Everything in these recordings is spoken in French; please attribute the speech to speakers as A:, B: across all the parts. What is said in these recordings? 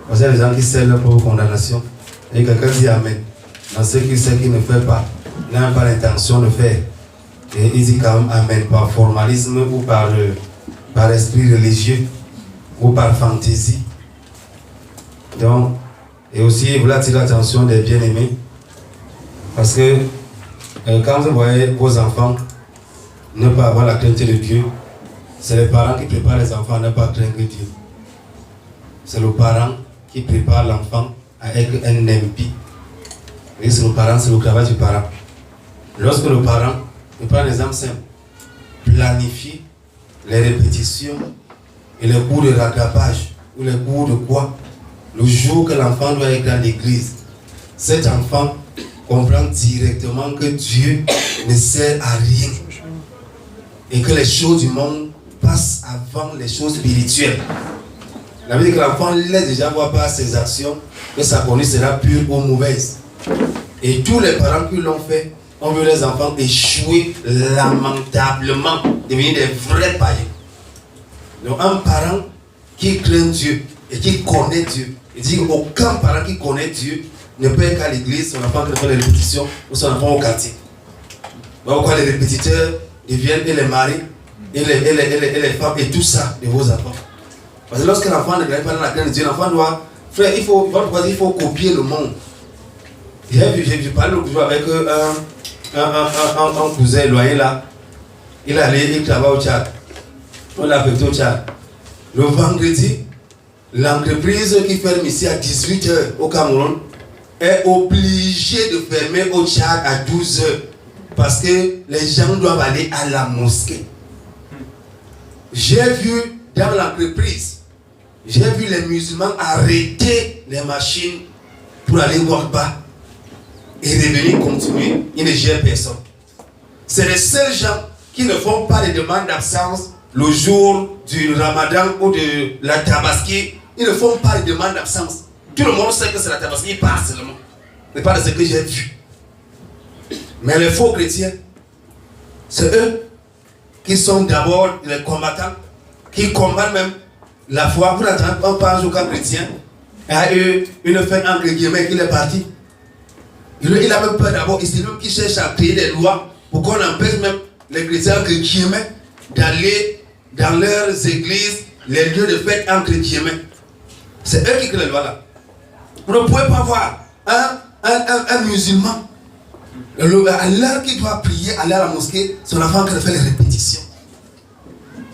A: Parce qu'il y a des gens qui scellent pour condamnation. Et quelqu'un dit Amen. Dans ce qui sait qu'il ne fait pas, il n'a pas l'intention de faire. Et il dit quand même Amen par formalisme ou par esprit religieux ou par fantaisie. Donc, et aussi, il voulait attirer l'attention des bien-aimés. Parce que quand vous voyez vos enfants ne pas avoir la crainte de Dieu, c'est les parents qui préparent les enfants à ne pas craindre Dieu. C'est le parent qui prépare l'enfant à être un impie. Et c'est le parent, c'est le travail du parent. Lorsque le parent, je prends un exemple simple, planifie les répétitions et les cours de rattrapage ou les cours de quoi, le jour que l'enfant doit être dans l'église, cet enfant comprend directement que Dieu ne sert à rien et que les choses du monde passent avant les choses spirituelles. La Bible dit que l'enfant laisse déjà voir par ses actions que sa conduite sera pure ou mauvaise. Et tous les parents qui l'ont fait ont vu les enfants échouer lamentablement, devenir des vrais païens. Donc un parent qui craint Dieu et qui connaît Dieu, il dit qu'aucun parent qui connaît Dieu ne peut être qu'à l'église, son enfant qui fait les répétitions ou son enfant au quartier. Pourquoi les répétiteurs deviennent et les maris et les femmes et tout ça de vos enfants. Parce que lorsque l'enfant ne gagne pas dans la crainte de Dieu, l'enfant doit, frère, il faut copier le monde. J'ai parlé l'autre jour avec un cousin éloigné là. Il travaille au Tchad. On l'a affecté au Tchad. Le vendredi, l'entreprise qui ferme ici à 18h au Cameroun est obligée de fermer au Tchad à 12h. Parce que les gens doivent aller à la mosquée. J'ai vu dans l'entreprise, j'ai vu les musulmans arrêter les machines pour aller voir bas et revenir continuer. Ils ne gèrent personne. C'est les seuls gens qui ne font pas de demandes d'absence le jour du Ramadan ou de la Tabaski. Ils ne font pas de demandes d'absence. Tout le monde sait que c'est la Tabaski, ils passent seulement. Ce n'est pas de ce que j'ai vu. Mais les faux chrétiens, c'est eux qui sont d'abord les combattants, qui combattent même la foi. Vous n'entendez pas parler au cas chrétien. Il y a eu une fête entre guillemets qu'il est parti. Il a même peur d'abord, c'est lui qui cherche à créer des lois pour qu'on empêche même les chrétiens entre guillemets d'aller dans leurs églises, les lieux de fête entre guillemets. C'est eux qui créent les lois là. Vous ne pouvez pas voir un musulman à l'heure qu'il doit prier, aller à la mosquée, son enfant qui fait les répétitions.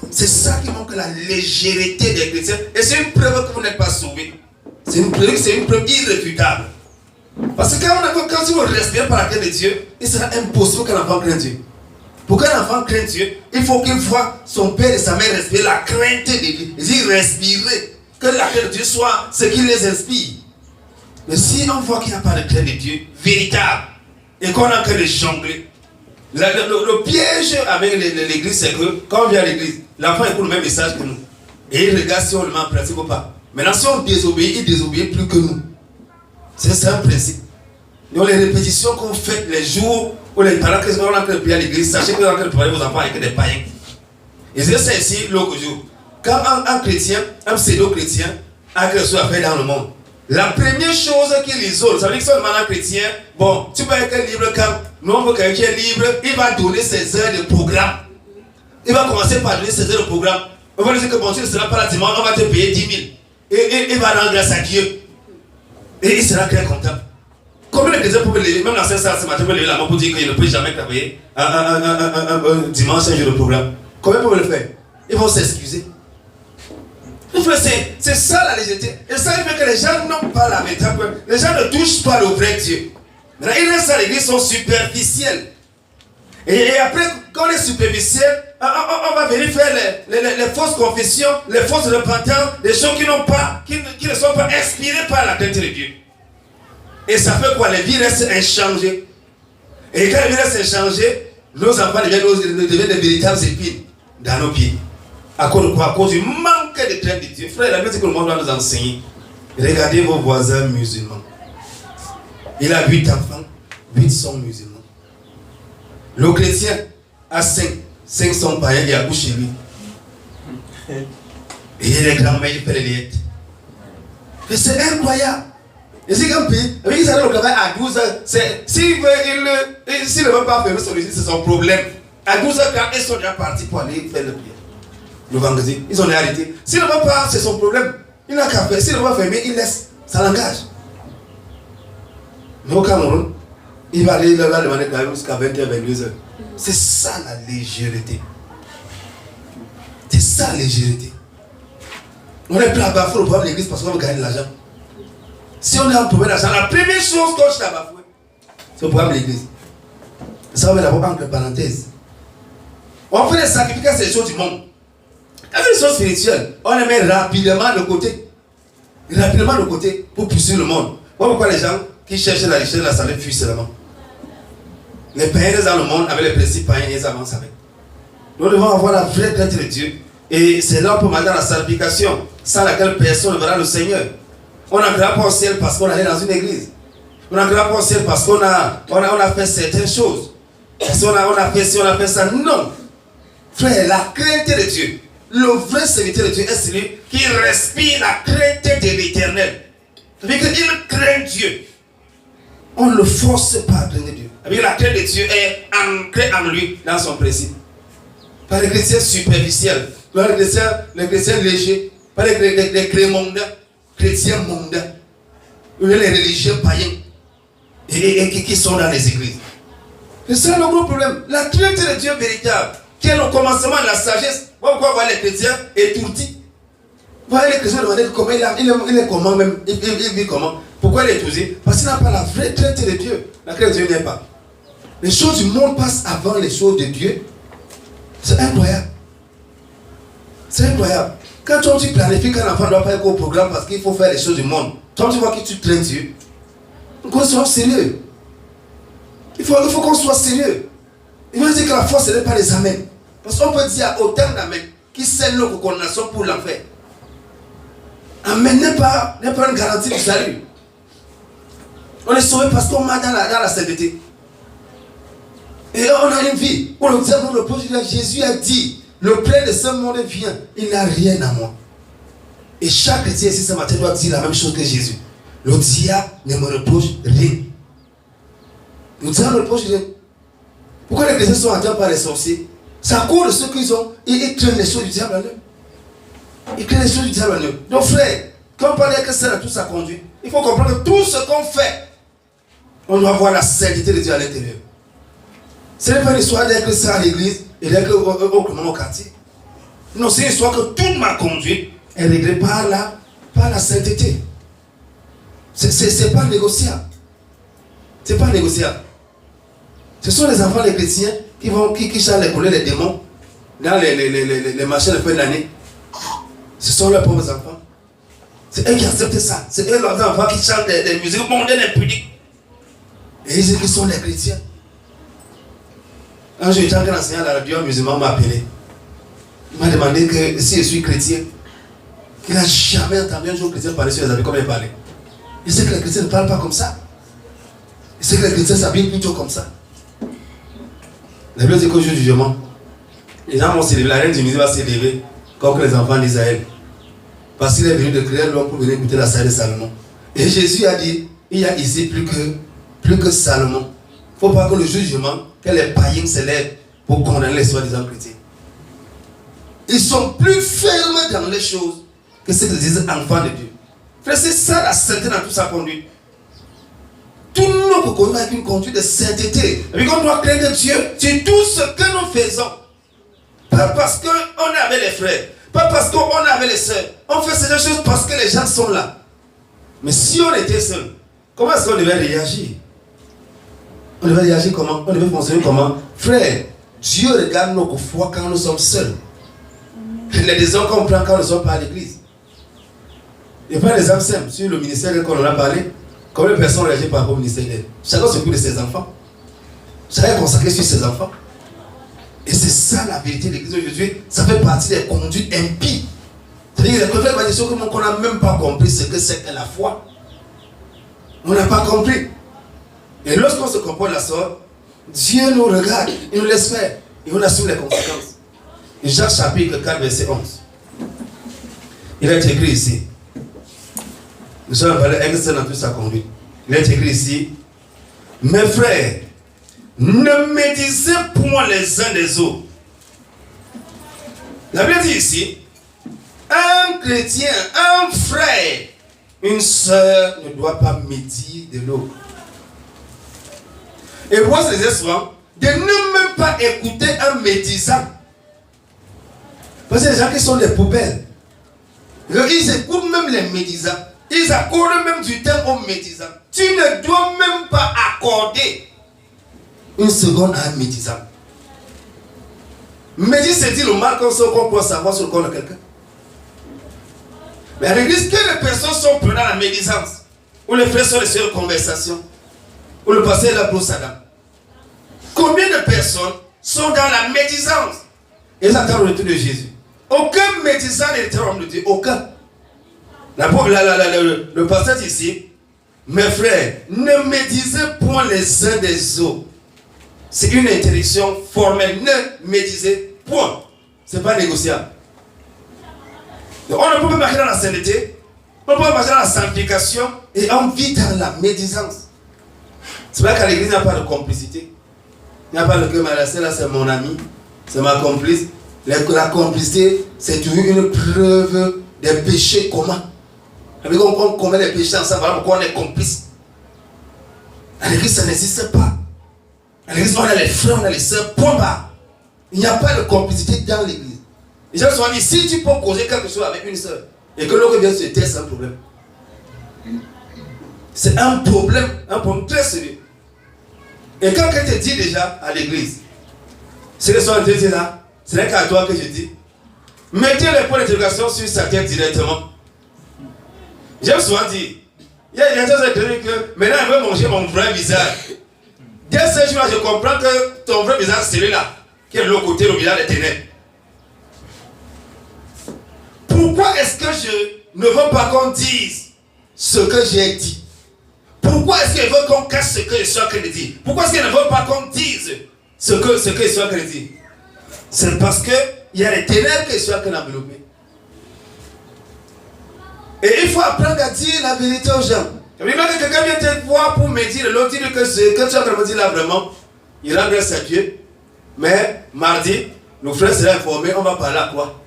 A: C'est ça qui montre la légèreté des chrétiens. Et c'est une preuve que vous n'êtes pas sauvés. C'est une preuve irréfutable. Parce que quand vous respirez par la crainte de Dieu, il sera impossible qu'un enfant craigne Dieu. Pour qu'un enfant craigne Dieu, il faut qu'il voit son père et sa mère respirer la crainte de Dieu. Ils respirer. Que la crainte de Dieu soit ce qui les inspire. Mais si on voit qu'il n'y a pas de crainte de Dieu véritable, et qu'on a que de jongler. Le piège avec l'église, c'est que quand on vient à l'église, l'enfant écoute le même message que nous. Et il regarde si on le met en pratique ou pas. Maintenant, si on désobéit, il désobéit plus que nous. C'est un principe. Donc les répétitions qu'on fait les jours où les parents qui sont en train de prier à l'église, sachez que vous êtes en train de préparer vos enfants avec des païens. Et c'est ça ici l'autre jour. Quand un chrétien, un pseudo-chrétien, a quelque chose à faire dans le monde, la première chose qu'il isole, ça veut dire que seulement un chrétien, bon, tu peux être libre quand nous on veut quelqu'un qui est libre, il va donner ses heures de programme. Il va commencer par donner ses heures de programme. On va dire que bon, tu ne seras pas là dimanche, on va te payer 10 000. Et il va rendre grâce à Dieu. Et il sera très content. Combien de chrétiens peuvent lever, même dans ce matin, peuvent lever la main pour dire qu'il ne peut jamais travailler un dimanche, un jour de programme. Combien peuvent le faire? Ils vont s'excuser. C'est ça la légèreté. Et ça fait que les gens n'ont pas la méthode. Les gens ne touchent pas le vrai Dieu. Maintenant, ils restent à l'église, sont superficiels. Et après, quand on est superficiel, on va venir faire les fausses confessions, les fausses repentances, les choses qui ne sont pas inspirées par la crainte de Dieu. Et ça fait quoi? Les vies restent inchangées. Et quand les vies restent inchangées, nos enfants deviennent des véritables épines dans nos pieds. À cause de quoi? À cause du manque de crainte de Dieu. Frère, la Bible dit que le monde doit nous enseigner. Regardez vos voisins musulmans. Il a 8 enfants, 8 sont musulmans. Le chrétien a 5 sont païens, il accouche chez lui. Et les grands-mères, il fait les liettes. C'est incroyable. Et si un pays, ils allaient au travail à 12 heures, s'il ne veut pas fermer son usine, c'est son problème. À 12 heures, quand ils sont déjà partis pour aller faire le prière. Le vendredi, ils ont arrêté. S'il ne veut pas, c'est son problème. Il n'a qu'à faire. S'il ne veut pas fermer, il laisse. Ça l'engage. Mais au Cameroun, il va aller là demander quand même jusqu'à 20h, 22h. C'est ça la légèreté. C'est ça la légèreté. On est prêt à bafouer le problème de l'église parce qu'on veut gagner de l'argent. Si on a un problème d'argent, la première chose qu'on je t'ai bafoué, c'est le problème de l'église. Ça, on va d'abord entre parenthèses. On fait des sacrifices, c'est les choses du monde. Quand les choses spirituelles, on les met rapidement de côté. Rapidement de côté pour pousser le monde. Pourquoi les gens qui cherchent la richesse, la santé fuient seulement? Les païens dans le monde, avec les principes païens, ils avancent avec. Nous devons avoir la vraie crainte de Dieu. Et c'est là pour maintenant la sanctification, sans laquelle personne ne verra le Seigneur. On n'entrera pas au ciel parce qu'on allait dans une église. On n'entrera pas au ciel parce qu'on a fait certaines choses. Parce qu'on a fait ci, on a fait ça. Non. Frère, la crainte de Dieu. Le vrai serviteur de Dieu est celui qui respire la crainte de l'Éternel. C'est-à-dire qu'il craint Dieu. On ne le force pas à craindre Dieu. C'est-à-dire que la crainte de Dieu est ancrée en lui, dans son principe. Pas les chrétiens superficiels, pas les chrétiens légers, pas les chrétiens mondains, ou les religieux païens, et qui sont dans les églises. C'est ça le gros problème. La crainte de Dieu véritable, qui est le commencement de la sagesse. Pourquoi voir les chrétiens étourdis? Voyez les chrétiens demander comment il est comment même, il vit comment. Pourquoi il est étourdi? Parce qu'il n'a pas la vraie crainte de Dieu. La crainte de Dieu n'est pas. Les choses du monde passent avant les choses de Dieu. C'est incroyable. C'est incroyable. Quand tu planifies qu'un enfant ne doit pas être au programme parce qu'il faut faire les choses du monde, toi tu vois que tu traînes Dieu. Qu'on soit sérieux. Il faut qu'on soit sérieux. Il veut dire que la force, ce n'est pas les amens. Parce qu'on peut dire autant d'amens qui scellent nos condamnations pour l'enfer. Amen n'est pas une garantie du salut. On est sauvé parce qu'on marche dans la sainteté. Et on a une vie. Pour le diable, le proche, Jésus a dit, le plein de ce monde vient, il n'a rien à moi. Et chaque chrétien ici ce matin doit dire la même chose que Jésus. Le diable ne me reproche rien. Le diable ne me reproche rien. Pourquoi les chrétiens sont atteints par les sorciers? C'est à cause de ceux qu'ils ont, ils craignent les choses du diable en eux. Ils craignent les choses du diable en eux. Donc frère, quand on parle que c'est dans tout sa conduite, il faut comprendre que tout ce qu'on fait, on doit voir la sainteté de Dieu à l'intérieur. Ce n'est pas une histoire d'être chrétien à l'église et d'être au quartier. Non, c'est une histoire que toute ma conduite est réglée par la sainteté. C'est pas négociable. C'est pas négociable. Ce sont les enfants des chrétiens qui chantent les couleurs des démons dans les marchés de fin d'année. Ce sont leurs pauvres enfants. C'est eux qui acceptent ça. C'est eux leurs enfants qui chantent des musiques mondaines et pudiques. Et ils disent qu'ils sont les chrétiens. Un jour, j'étais enseignant à la radio, un musulman m'a appelé. Il m'a demandé que si je suis chrétien, qu'il n'a jamais entendu un jour chrétien parler sur les habits comme il parlait. Il sait que les chrétiens ne parlent pas comme ça. Il sait que les chrétiens s'habillent plutôt comme ça. La Bible dit qu'au jour du jugement, les gens vont s'élever, la reine du musée va s'élever comme que les enfants d'Israël. Parce qu'il est venu de créer l'homme pour venir écouter la salle de Salomon. Et Jésus a dit, il y a ici plus que Salomon. Il ne faut pas que le jugement, que les païens s'élèvent pour condamner les soi-disant chrétiens. Ils sont plus fermes dans les choses que ceux qui disent enfants de Dieu. Frère, c'est ça la sainteté dans toute sa conduite. Tout le monde peut conduire avec une conduite de sainteté. Et puis on doit craindre Dieu sur tout ce que nous faisons. Pas parce qu'on est avec les frères, pas parce qu'on est avec les sœurs. On fait ces choses parce que les gens sont là. Mais si on était seul, comment est-ce qu'on devait réagir? On devait réagir comment? On devait fonctionner comment? Frère, Dieu regarde nos foi quand nous sommes seuls. Les décisions qu'on prend quand nous ne sommes pas à l'église. Il n'y a pas d'exemple simple sur le ministère qu'on en a parlé. Combien de personnes réagissent par rapport au ministère d'aide? Chacun s'occupe de ses enfants. Chacun est consacré sur ses enfants. Et c'est ça la vérité de l'église aujourd'hui. Ça fait partie des conduites impies. C'est-à-dire que les choses qu'on n'a même pas compris ce que c'est que la foi. On n'a pas compris. Et lorsqu'on se comporte de la sorte, Dieu nous regarde, il nous laisse faire. Et on assume les conséquences. Et Jacques chapitre 4, verset 11. Il est écrit ici. Nous sommes un valeur excellente dans toute sa conduite. Il est écrit ici, mes frères, ne médisez point les uns des autres. La Bible dit ici, un chrétien, un frère, une sœur ne doit pas médire de l'autre. Et moi, je disais souvent, de ne même pas écouter un médisant. Parce que les gens qui sont des poubelles, ils écoutent même les médisants. Ils accordent même du temps aux médisants. Tu ne dois même pas accorder une seconde à un médisant. Médis, c'est dire le mal qu'on peut savoir sur le corps de quelqu'un. Mais à l'église, quelles personnes sont prenant la médisance? Ou les frères sont les seules conversations? Ou le pasteur est la brosse à dents? Combien de personnes sont dans la médisance? Et ils attendent le retour de Jésus. Aucun médisant n'est le royaume de Dieu. Aucun. Le pasteur ici, mes frères, ne médisez point les uns des autres. C'est une interdiction formelle. Ne médisez point. Ce n'est pas négociable. Donc, on ne peut pas marcher dans la sainteté, on ne peut pas marcher dans la sanctification et on vit dans la médisance. C'est vrai qu'à l'église, il n'y a pas de complicité. Il n'y a pas de que là, c'est mon ami, c'est ma complice. La complicité, c'est toujours une preuve des péchés communs. Avec on commet des péchés ensemble, voilà pourquoi on est complice. À l'église, ça n'existe pas. À l'église, on a les frères, on a les sœurs, point barre. Il n'y a pas de complicité dans l'église. Les gens se sont dit, si tu peux causer quelque chose avec une sœur et que l'autre vient se taire, c'est un problème. C'est un problème très sérieux. Et quand quelqu'un te dit déjà à l'église, ce que sont dit là, ce n'est qu'à toi que je dis, mettez les points d'interrogation sur sa tête directement. J'aime souvent dire, il y a des gens qui disent que maintenant je veux manger mon vrai visage. Dès ce jour-là, je comprends que ton vrai visage, c'est celui-là, qui est de l'autre côté, le visage des ténèbres. Pourquoi est-ce que je ne veux pas qu'on dise ce que j'ai dit? Pourquoi est-ce qu'il veut qu'on cache ce que je suis en train de dire? Pourquoi est-ce qu'il ne veut pas qu'on dise ce que je suis en train de dire? C'est parce qu'il y a des ténèbres que je suis en train d'envelopper. Et il faut apprendre à dire la vérité aux gens. Quand quelqu'un vient te voir pour me dire, l'autre dit que ce que tu es en train de me dire là vraiment, il rend grâce à Dieu. Mais mardi, nos frères seront informés, on va parler à quoi?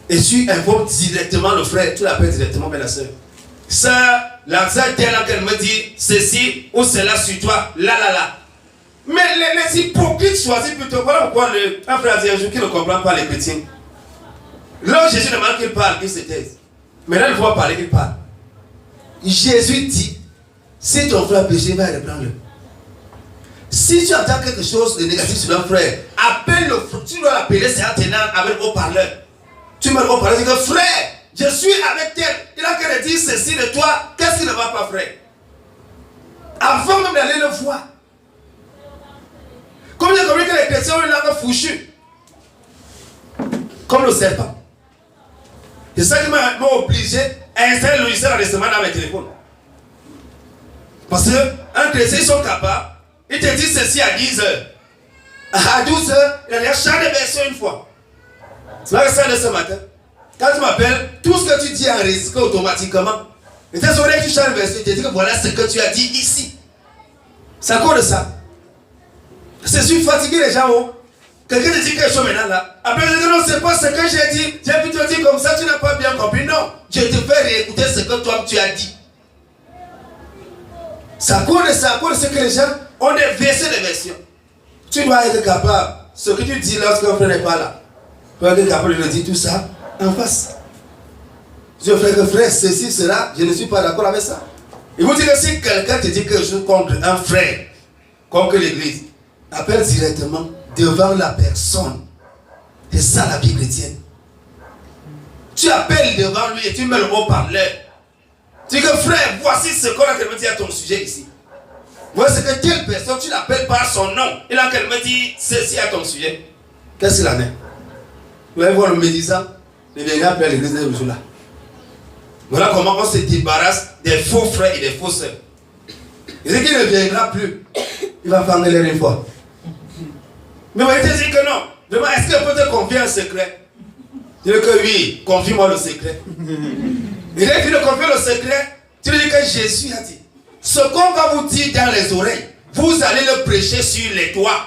A: Et tu informes directement le frère, tu l'appelles directement, mais la soeur. Ça, la soeur, qu'elle me dit ceci ou cela sur toi, là. Mais les hypocrites choisissent plutôt. Voilà pourquoi un frère dit un jour qu'il ne comprend pas les chrétiens. Là, Jésus demande qu'il parle, qu'il se taise. Maintenant, il faut parler, qu'il parle. Jésus dit, si ton frère péché, va reprendre-le. Si tu entends quelque chose de négatif sur un frère, appelle-le, tu dois l'appeler, c'est un ténant avec haut-parleur. Tu me haut-parleur, tu dis que frère, je suis avec tel. Il a qu'à dire ceci de toi, qu'est-ce qui ne va pas, frère? Avant même d'aller le voir. Comme il y a compris que les chrétiens ont une langue fouchue. Comme le serpent. C'est ça qui m'a obligé à installer le logiciel d'enregistrement dans mes téléphones. Parce qu'un chrétien, ils sont capables. Ils te disent ceci à 10 heures. À 12 heures, il y a changé de version une fois. C'est là que ça de ce matin. Quand tu m'appelles, tout ce que tu dis est enregistré automatiquement. Et tes oreilles, tu changes de version. Tu te dis que voilà ce que tu as dit ici. C'est à cause de ça. C'est sûr, fatiguer les gens. Oh. Quelqu'un te dit quelque chose maintenant là. Après, je dis non, c'est pas ce que j'ai dit. J'ai plutôt dit comme ça, tu n'as pas bien compris. Non, je te fais réécouter ce que toi tu as dit. C'est à cause de ça, à cause de ce que les gens ont des versions. Tu dois être capable. Ce que tu dis lorsqu'un frère n'est pas là. Tu dois être capable de le dire tout ça en face. Je fais que frère, ceci, cela, je ne suis pas d'accord avec ça. Il vous dit que si quelqu'un te dit quelque chose contre un frère, comme que l'église, appelle directement devant la personne. C'est ça la vie chrétienne. Tu appelles devant lui et tu mets le haut-parleur. Tu dis que frère, voici ce qu'on a qu'elle me dit à ton sujet ici. Voici que telle personne, tu l'appelles par son nom. Et là qu'elle me dit ceci à ton sujet. Qu'est-ce qu'il en est? Vous allez voir le médisant, il vient appeler l'église de ce jour-là. Voilà comment on se débarrasse des faux frères et des faux sœurs. Il dit qu'il ne viendra plus. Il va faire l'air une fois. Mais il te dit que non. Vraiment, est-ce qu'il peut te confier un secret? Je dis que oui, confie-moi le secret. Il est venu confier le secret. Tu lui dis que Jésus a dit. Ce qu'on va vous dire dans les oreilles, vous allez le prêcher sur les toits.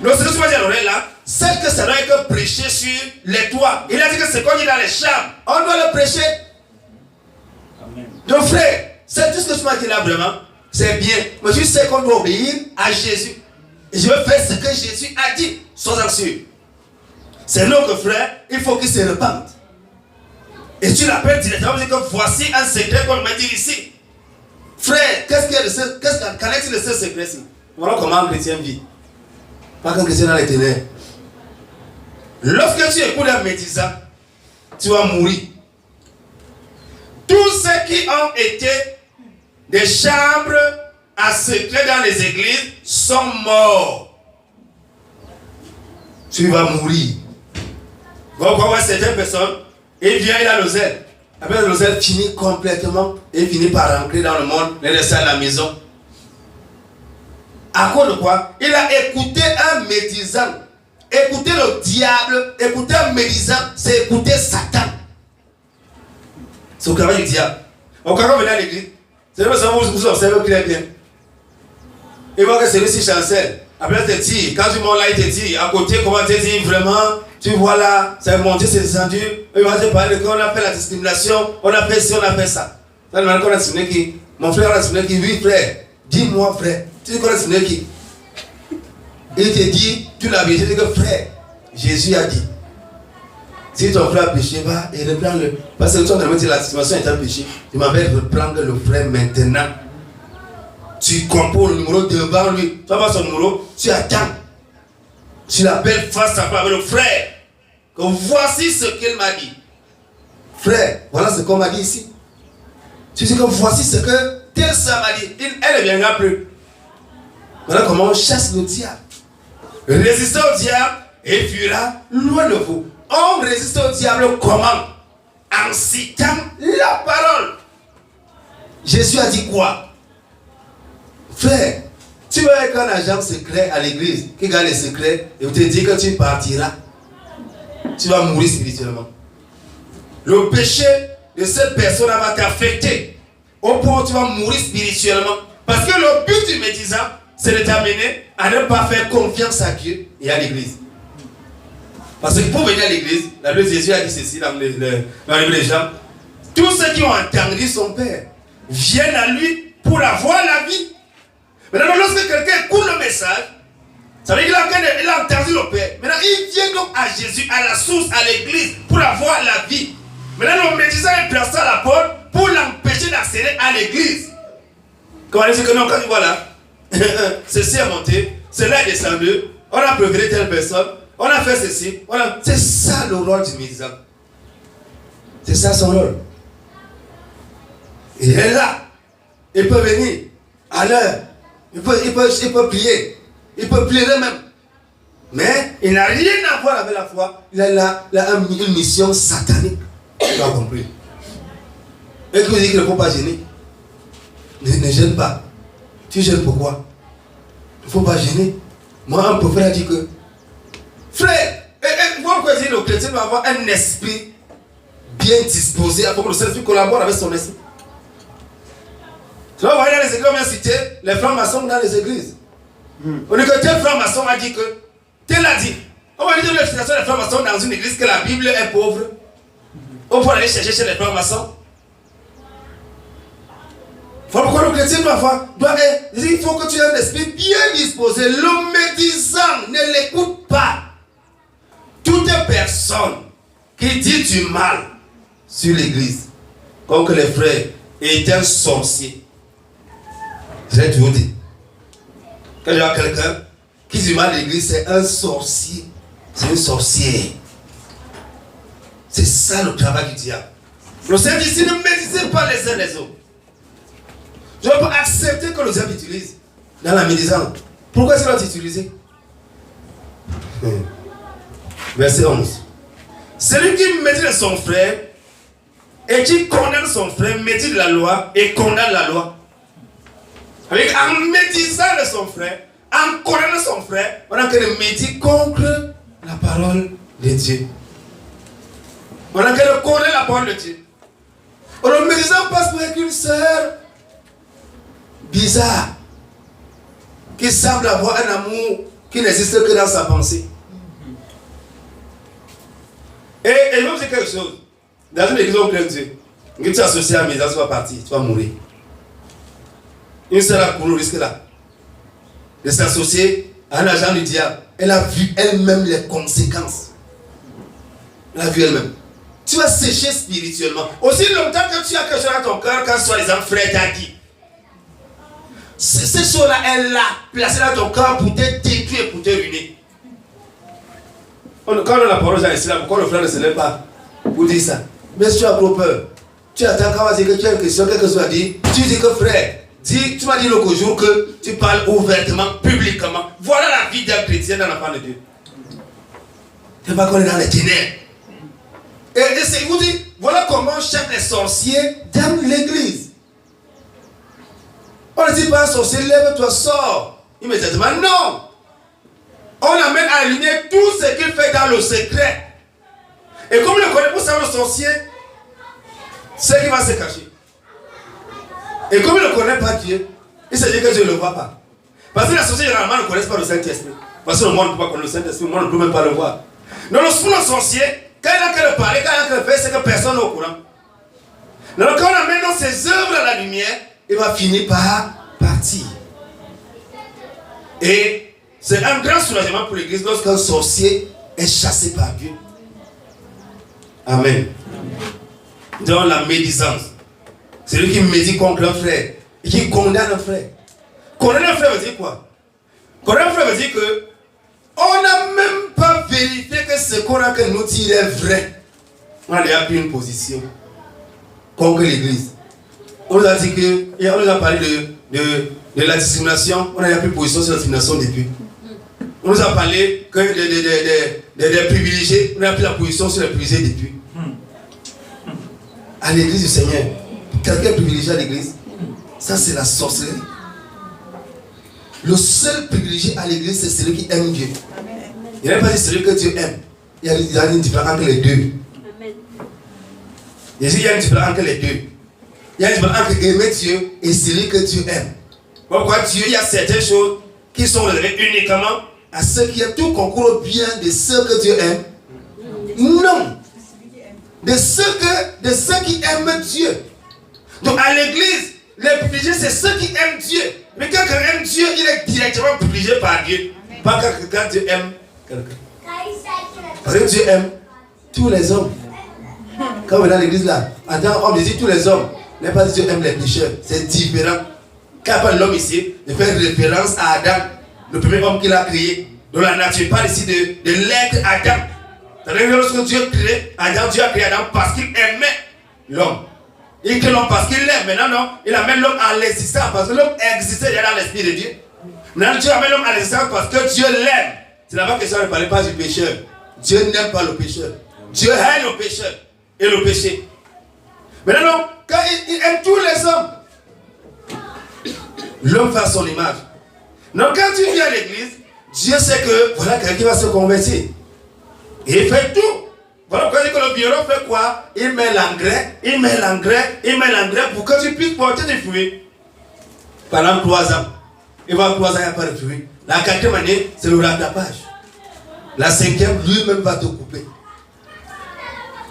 A: Donc ce que tu vas dire à l'oreille là, c'est que ça doit être prêché sur les toits. Il a dit que ce qu'on dit dans les chambres, on doit le prêcher. Amen. Donc frère, c'est tout ce que tu m'as dit là vraiment. C'est bien. Mais tu sais qu'on doit obéir à Jésus. Et je veux faire ce que Jésus a dit. Sois-en sûr. C'est notre frère, il faut qu'il se repente. Et tu l'appelles directement, tu dis que voici un secret qu'on m'a dit ici. Frère, qu'en est-il de ce secret-ci? Voilà comment un chrétien vit. Pas qu'un chrétien dans les ténèbres. Lorsque tu écoutes un médisant, tu vas mourir. Tous ceux qui ont été des chambres à secret dans les églises sont morts. Tu vas mourir. Vous allez voir certaines personnes, et vient, il a l'oseille. Après l'oseille finit complètement et finit par rentrer dans le monde, les laisser à la maison. À cause de quoi? Il a écouté un médisant. Écouter le diable, écouter un médisant, c'est écouter Satan. C'est au travail du diable. Quand on vient à l'église, c'est le que vous observez très bien. Il voit que celui-ci chancelle. Après, il te dit, quand tu montes là, il te dit, à côté, comment te dit vraiment, tu vois là, c'est monté, c'est descendu. Il va te parler de qu'on a fait la discrimination, on a fait ci, on a fait ça. Ça demande qu'on a discriminé qui? Mon frère a discriminé qui? Oui, frère. Dis-moi, frère. Tu dis qu'on a discriminé qui? Il te dit, tu l'as vu, tu dis que frère, Jésus a dit. Si ton frère a péché, va et reprends-le. Parce que tu as dit la situation est un péché. Tu m'avais reprendre le frère maintenant. Tu composes le numéro devant lui. Tu vas voir son numéro, tu attends. Tu l'appelles face à face avec le frère. Que voici ce qu'il m'a dit. Frère, voilà ce qu'on m'a dit ici. Tu dis que voici ce que tel ça m'a dit. Elle ne viendra plus. Voilà comment on chasse le diable. Résistez au diable et il fuira loin de vous. On résiste au diable comment? En citant la parole. Jésus a dit quoi? Frère, tu vas être un agent secret à l'église qui garde les secrets et on te dit que tu partiras. Tu vas mourir spirituellement. Le péché de cette personne va t'affecter au point où tu vas mourir spirituellement. Parce que le but du médisant, c'est de t'amener à ne pas faire confiance à Dieu et à l'église. Parce que pour venir à l'église, la Bible de Jésus a dit ceci dans le livre de Jean. Tous ceux qui ont entendu son Père viennent à lui pour avoir la vie. Maintenant, lorsque quelqu'un écoute le message, ça veut dire qu'il a entendu le Père. Maintenant, il vient donc à Jésus, à la source, à l'église, pour avoir la vie. Maintenant, le médecin est placé à la porte pour l'empêcher d'accéder à l'église. Comment il dit que non, quand il voit là, ceci est monté, cela est descendu, on a préféré telle personne, on a fait ceci, c'est ça le rôle du médecin. C'est ça son rôle. Il est là. Il peut venir à l'heure. Il peut prier. Il peut pleurer même. Mais il n'a rien à voir avec la foi. Il a une mission satanique. Tu as compris. Et tu dis qu'il ne faut pas gêner. Ne gêne pas. Tu gênes pourquoi? Il ne faut pas gêner. Moi, un prophète a dit que frère, pourquoi dire le chrétien doit avoir un esprit bien disposé afin que le Saint-Esprit collabore avec son esprit. Tu vas voir dans les églises, on vient citer les francs-maçons dans les églises. On dit que tel franc-maçon a dit que, tel a dit. On va dire l'explication des francs-maçons dans une église que la Bible est pauvre. On peut aller chercher chez les francs-maçons. Voilà pourquoi le chrétien il faut que tu aies un esprit bien disposé. Le médisant ne l'écoute pas. Toute personne qui dit du mal sur l'église, comme que les frères étaient un sorcier. J'ai toujours dit. Quand il y a quelqu'un qui dit mal à l'église, c'est un sorcier. C'est un sorcier. C'est ça le travail du diable. Le Seigneur dit, si ne médisez pas les uns les autres. Je ne peux pas accepter que le diable utilise dans la médisance. Pourquoi est-ce qu'il va utiliser? Verset 11. Celui qui médit de son frère et qui condamne son frère médit de la loi et condamne la loi. Avec, en médisant de son frère, en condamnant son frère, on a que le médit contre la parole de Dieu. On a que le condamner la parole de Dieu. Le médecin passe pour être une sœur bizarre, qui semble avoir un amour qui n'existe que dans sa pensée. Et je vais vous dire quelque chose. Dans une église, on craint Dieu. Quand tu es associé à la maison, tu vas partir, tu vas mourir. Une sœur a couru le risque là de s'associer à un agent du diable. Elle a vu elle-même les conséquences. Elle a vu elle-même. Tu vas sécher spirituellement. Aussi longtemps que tu as quelque chose dans ton cœur, quand soi-disant frère t'a dit. Cette chose-là, elle l'a placée dans ton cœur pour te détruire, pour te ruiner. Quand on a la parole dans l'islam, pourquoi le frère ne se lève pas pour dire ça? Mais si tu as trop peur, tu attends quand on va dire que tu as une question, quelque chose à dire, tu dis que frère, tu m'as dit l'autre jour que tu parles ouvertement, publiquement. Voilà la vie d'un chrétien dans l'enfant de Dieu. Tu ne sais pas qu'on est dans les ténèbres. Et c'est vous dit, voilà comment chaque les sorciers dans l'église. On ne dit pas à un sorcier, lève-toi, sors. Immédiatement, non. On amène à la lumière tout ce qu'il fait dans le secret. Et comme il le connaît pour savoir le sorcier, c'est qu'il va se cacher. Et comme il ne connaît pas Dieu, il se dit que Dieu ne le voit pas. Parce que les sorciers généralement ne connaissent pas le Saint-Esprit. Parce que le monde ne peut pas connaître le Saint-Esprit, le monde ne peut même pas le voir. Donc pour le sorcier, quand il a qu'à le parler, quand il a qu'à le faire, c'est que personne n'est au courant. Donc quand on amène dans ses œuvres à la lumière, il va finir par partir. Et c'est un grand soulagement pour l'église lorsqu'un sorcier est chassé par Dieu. Amen. Dans la médisance, c'est lui qui médit contre un frère et qui condamne un frère. Condamner un frère veut dire quoi? Condamner un frère veut dire que on n'a même pas vérifié que ce qu'on a que nous dire est vrai. On a déjà pris une position contre l'église. On nous a dit que, on nous a parlé de la discrimination, on a déjà pris position sur la discrimination depuis. On nous a parlé que des privilégiés, on a pris la position sur les privilégiés depuis. À l'église du Seigneur, quelqu'un privilégié à l'église, ça c'est la sorcellerie. Le seul privilégié à l'église, c'est celui qui aime Dieu. Il n'a pas dit celui que Dieu aime. Il y a une différence entre les deux. Il y a une différence entre les deux. Il y a une différence entre aimer Dieu et celui que Dieu aime. Pourquoi Dieu, il y a certaines choses qui sont réservées uniquement à ceux qui aiment. Tout concourt au bien de ceux que Dieu aime. Non. De ceux qui aiment Dieu. Donc à l'église, les privilégiés, c'est ceux qui aiment Dieu. Mais quand quelqu'un aime Dieu, il est directement privilégié par Dieu. Pas quand Dieu aime quelqu'un. Parce que Dieu aime tous les hommes. Quand on est dans l'église là, en tant qu'homme, il dit tous les hommes. N'est pas Dieu aime les pécheurs. C'est différent. Quand on parle de l'homme ici, il fait référence à Adam, le premier homme qu'il a créé. Donc la nature parle ici de l'être Adam. C'est-à-dire que lorsque Dieu crée Adam, Dieu a créé Adam parce qu'il aimait l'homme. Il crée l'homme parce qu'il l'aime. Maintenant, non, il amène l'homme à l'existence parce que l'homme existait déjà dans l'esprit de Dieu. Maintenant, Dieu amène l'homme à l'existence parce que Dieu l'aime. C'est là-bas que ça ne parlait pas du pécheur. Dieu n'aime pas le pécheur. Dieu aime le pécheur et le péché. Maintenant, non, quand il aime tous les hommes, l'homme fait à son image. Donc, quand tu viens à l'église, Dieu sait que voilà quelqu'un va se convertir. Et il fait tout. Voilà pourquoi il dit que le violon fait quoi? Il met l'engrais, il met l'engrais pour que tu puisses porter des fruits. Pendant 3 ans. Il va 3 ans, il n'y a pas de fruits. La 4e année, c'est le rattrapage. La 5e, lui-même va te couper.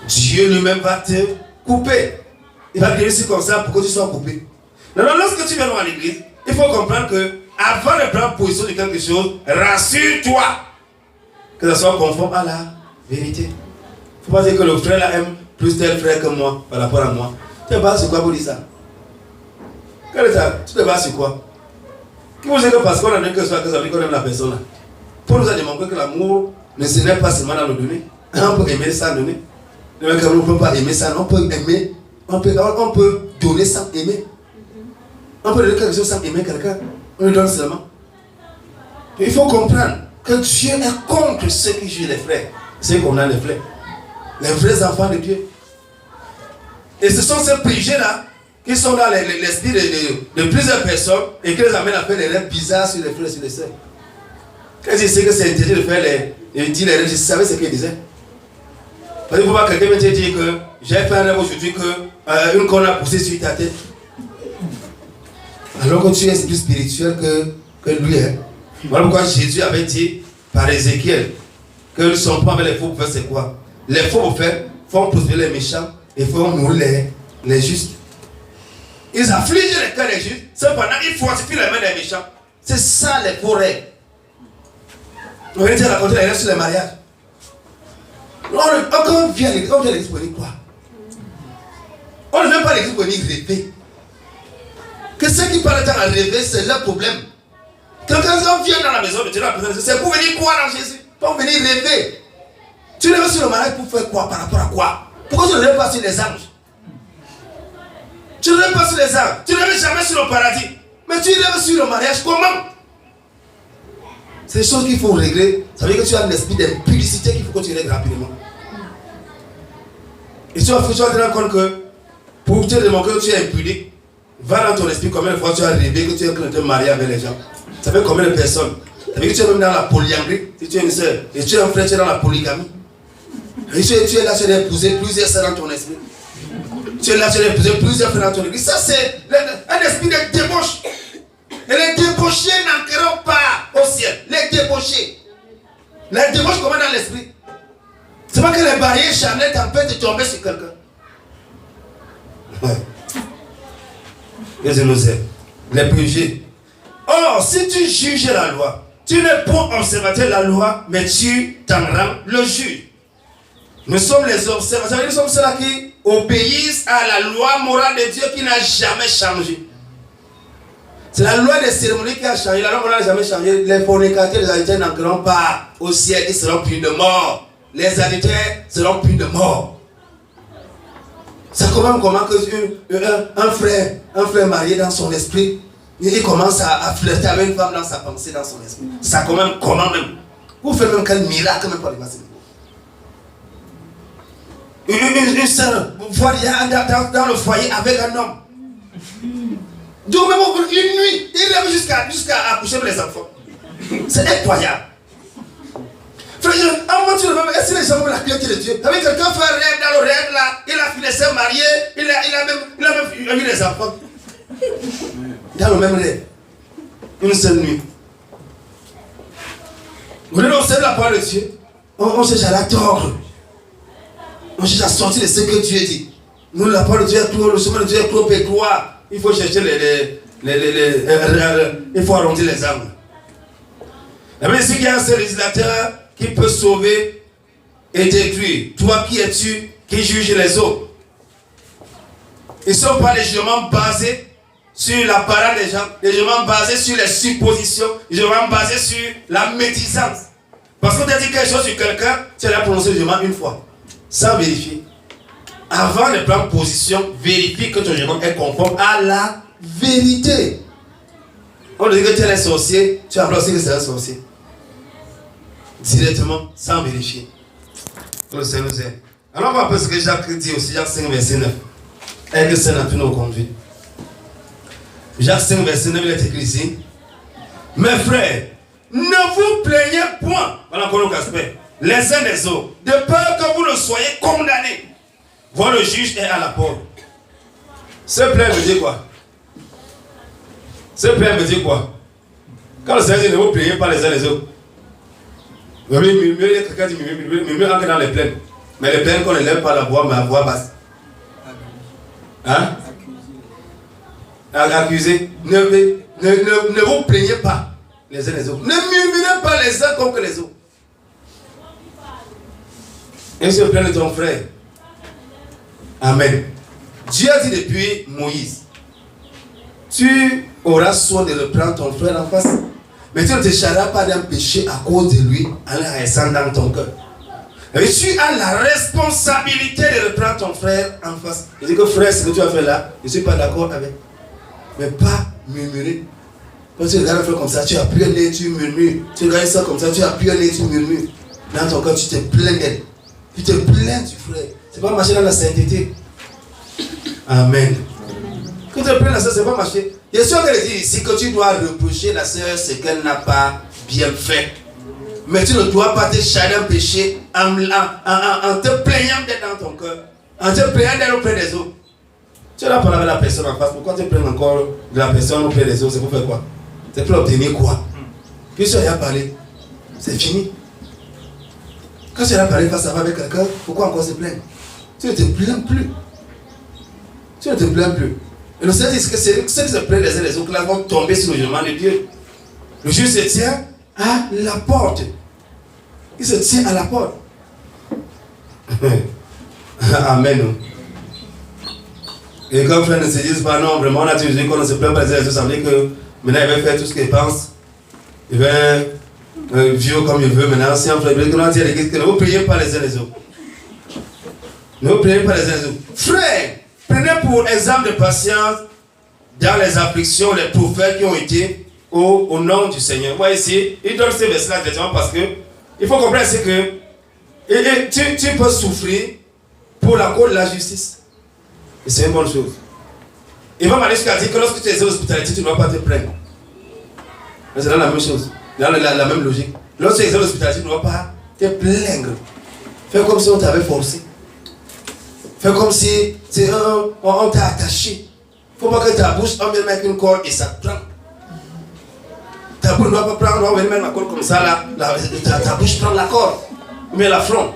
A: Dieu lui-même va te couper. Il va créer comme ça pour que tu sois coupé. Non, lorsque tu viens à l'église, il faut comprendre que avant de prendre position de quelque chose, rassure-toi que ça soit conforme à la vérité. Il ne faut pas dire que le frère là aime plus tel frère que moi par rapport à moi. Tu te bases sur quoi pour dire ça? Tu te bases sur quoi? Qui vous dit que parce qu'on a donné que ça veut dire qu'on aime la personne là? Pour nous a démontré que l'amour ne se n'est pas seulement dans le donner. On peut aimer sans donner. On ne peut pas aimer sans, on peut aimer. On peut donner sans aimer. On peut donner quelque chose sans aimer quelqu'un. On le donne seulement. Il faut comprendre que Dieu est contre ceux qui jouent les frères. Ceux qu'on a les frères. Les vrais enfants de Dieu. Et ce sont ces préjugés-là qui sont dans l'esprit de plusieurs personnes et qui les amènent à faire des rêves bizarres sur les frères et sur les sœurs. Quand ils disaient que c'est interdit de faire les rêves, je savais ce qu'ils disaient. Parce qu'il ne faut pas que quelqu'un me dise que j'ai fait un rêve aujourd'hui que une corne a poussé sur ta tête. Alors que tu es plus spirituel que lui. Hein. Voilà pourquoi Jésus avait dit par Ézéchiel que son plan avec les faux prophètes, c'est quoi? Les faux prophètes font prospérer les méchants et font mourir les justes. Ils affligent les cœurs des justes, cependant ils fortifient les mains des méchants. C'est ça les faux règles. On vient de raconter les règles sur les mariages. Quand on vient à l'église pour venir quoi? On ne vient pas à l'église pour venir rêver. Que ceux qui parlent à rêver, c'est leur problème. Quand on vient dans la maison de Dieu, c'est pour venir croire en Jésus, pour venir rêver. Tu rêves sur le mariage pour faire quoi? Par rapport à quoi? Pourquoi tu ne rêves pas sur les anges? Tu ne rêves pas sur les anges. Tu ne rêves jamais sur le paradis. Mais tu rêves sur le mariage, comment? C'est des choses qu'il faut régler. Ça veut dire que tu as un esprit d'impudicité qu'il faut que tu règles rapidement. Et tu vas te rendre compte que pour te démontrer que tu es impudique, va dans ton esprit combien de fois tu as rêvé que tu es en train de te marier avec les gens. Ça fait combien de personnes? Ça veut dire que tu es même dans la polyandrie. Si tu es une soeur et tu es un frère, tu es dans la polygamie. Et tu es là, tu as épousé plusieurs soeurs dans ton esprit. Tu es là, tu as épousé plusieurs frères dans ton esprit. Ça, c'est un esprit de débauche. Et les débauchés n'entreront pas au ciel. Les débauchés. Les débauches comment dans l'esprit? C'est pas que les barrières charnelles t'empêchent de tomber sur quelqu'un. Ouais. Dieu nous aide. Les péchés. Or, si tu juges la loi, tu n'es pas observateur de la loi, mais tu t'en rends le juge. Nous sommes les observateurs, nous sommes ceux-là qui obéissent à la loi morale de Dieu qui n'a jamais changé. C'est la loi des cérémonies qui a changé. La loi morale n'a jamais changé. Les fornicateurs, les adultères n'entreront pas au ciel, ils seront punis de mort. Les adultères seront punis de mort. Ça commence comment que un frère marié dans son esprit, il commence à flirter avec une femme dans sa pensée, dans son esprit. Ça commence comment même? Vous faites même quel miracle même pour les passer. Une sœur, vous voyez dans le foyer avec un homme. Donc même une nuit, il rêve jusqu'à accoucher les enfants. C'est incroyable. Frère, avant tu ne veux pas, est-ce que les gens ont la clé de Dieu? Avec quelqu'un fait un rêve, dans le rêve là, il a fini de se marier, il a même eu des enfants. Dans le même rêve. Une seule nuit. Vous voulez observer la parole de Dieu? On cherche à la tordre. On cherche à sortir de ce que Dieu dit. Nous, la parole de Dieu est clos, le chemin de Dieu est clos et gloire. Il faut chercher il faut arrondir les angles. La Bible dit qu'il y a un seul législateur qui peut sauver et détruire. Toi, qui es-tu qui juge les autres? Ils ne sont pas des jugements basés sur la parole des gens, des jugements basés sur les suppositions, des jugements basés sur la médisance. Parce que tu as dit quelque chose sur quelqu'un, tu as prononcé le jugement une fois, sans vérifier. Avant de prendre position, vérifie que ton jugement est conforme à la vérité. On dit que tu es un sorcier, tu apprends aussi que c'est un sorcier. Directement, sans vérifier. Le Seigneur nous aide. Alors on va voir ce que Jacques dit aussi, Jacques 5, verset 9. Et que c'est notre nos conduit. Jacques 5, verset 9, il est écrit ici. Mes frères, ne vous plaignez point, voilà encore notre aspect, les uns des autres, de peur que vous ne soyez condamnés. Voir le juge est à la porte. Se plaindre veut dire quoi? Se plaindre veut dire quoi? Quand le Seigneur dit ne vous plaignez pas les uns les autres. Il y a quelqu'un qui dit mieux entrer dans les plaines. Mais les plaines qu'on ne lève pas la voix, mais la voix basse. Hein? Accuser. Ne vous plaignez pas les uns les autres. Ne murmurez pas les uns contre les autres. Et se plaint de ton frère. Amen. Dieu a dit depuis Moïse, tu auras soin de reprendre ton frère en face. Mais tu ne te chargeras pas d'un péché à cause de lui en le restant dans ton cœur. Et tu as la responsabilité de reprendre ton frère en face. Je dis que frère, ce que tu as fait là, je ne suis pas d'accord avec. Mais pas murmurer. Quand tu regardes un frère comme ça, tu appuies un nez, tu murmures. Tu regardes ça comme ça, tu appuies un nez, tu murmures. Dans ton cœur, tu te plains d'elle. Tu te plains du frère. C'est pas marcher dans la sainteté. Amen. Quand tu te plains la soeur, c'est pas marcher. Il est sûr qu'elle dit ici que tu dois reprocher la soeur ce qu'elle n'a pas bien fait. Mais tu ne dois pas te charger d'un péché en te plaignant d'être dans ton cœur. En te plaignant d'être auprès des autres. Tu es là pour avec la personne en face. Pourquoi tu prends encore de la personne auprès des autres? C'est pour faire quoi? C'est pour obtenir quoi? Puis si tu as parlé, c'est fini. Quand tu as parlé face à face avec quelqu'un, pourquoi encore se plaindre? Tu ne te plains plus. Tu ne te plains plus. Et le Seigneur dit que ceux qui se plaignent les uns les autres là vont tomber sur le jugement de Dieu. Le juge se tient à la porte. Il se tient à la porte. Amen. Et comme frère ne se disent pas non, vraiment on a toujours dit qu'on ne se plaint pas les uns les autres, ça veut dire que maintenant il va faire tout ce qu'il pense. Il va vivre comme il veut maintenant. Si un frère dit qu'on a dit à l'église que ne vous priez pas les uns les autres. Ne vous priez pas les uns les autres. Frère, prenez pour exemple de patience dans les afflictions, les prophètes qui ont été au nom du Seigneur. Moi ici, il donne ces versets-là directement parce que il faut comprendre c'est que tu peux souffrir pour la cause de la justice. Et c'est une bonne chose. Il va m'aller jusqu'à dire que lorsque tu es aux hospitalités, tu ne dois pas te plaindre. Mais c'est dans la même chose, dans la même logique. Lorsque tu es aux hospitalités, tu ne dois pas te plaindre. Fais comme si on t'avait forcé. Fais comme si on t'a attaché. Il ne faut pas que ta bouche, on vient mettre une corde et ça te prend. Ta bouche ne doit pas prendre, on vient mettre la corde comme ça, là, ta bouche prend la corde. Mais la front.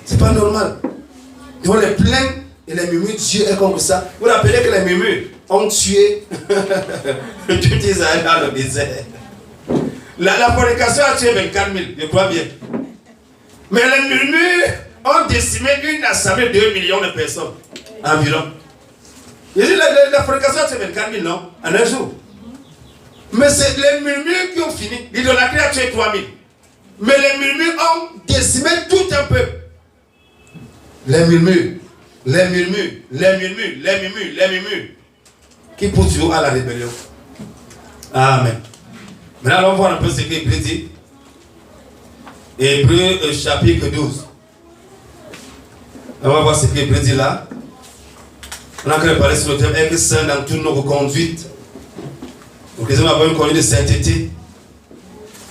A: C'est pas normal. Donc les plaintes et les murmures, Dieu est comme ça. Vous rappelez que les murmures ont tué tout Israël dans le désert. La fornication a tué 24 000, je crois bien. Mais les murmures ont décimé une assemblée de 2 millions de personnes environ. Je dis la fornication a tué 24 000, non? En un jour. Mais c'est les murmures qui ont fini. L'idolâtrie a tué 3 000. Mais les murmures ont décimé tout un peuple. Les murmures, les murmures, les murmures, les murmures, les murmures, qui poussent toujours à la rébellion. Amen. Maintenant, allons voir un peu ce qu'Hébreu dit. Hébreu chapitre 12. On va voir ce qu'Hébreu dit là. On a encore parlé sur le thème être saint dans toutes nos conduites. Donc, les hommes ont une conduite de sainteté.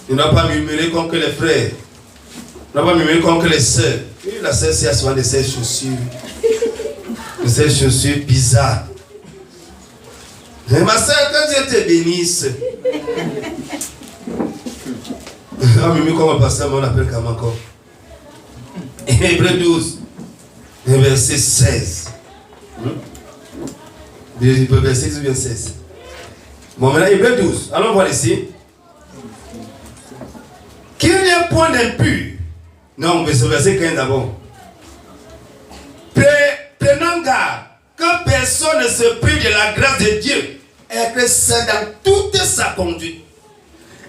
A: Il ne doit pas murmurer contre les frères. Il ne doit pas murmurer contre les sœurs. Et la sœur, c'est souvent de ces chaussures. De ces chaussures bizarres. Mais ma sœur, quand Dieu te bénisse. On murmure comme un pasteur, mais on l'appelle comme encore. Hébreu 12, verset 16. Verset 12 ou bien 16. Bon, maintenant, Hébreu 12. Allons voir ici. Qu'il n'y ait point d'impur. Non, mais c'est verset 15 d'abord. Prenons garde que personne ne se prive de la grâce de Dieu, être saint dans toute sa conduite.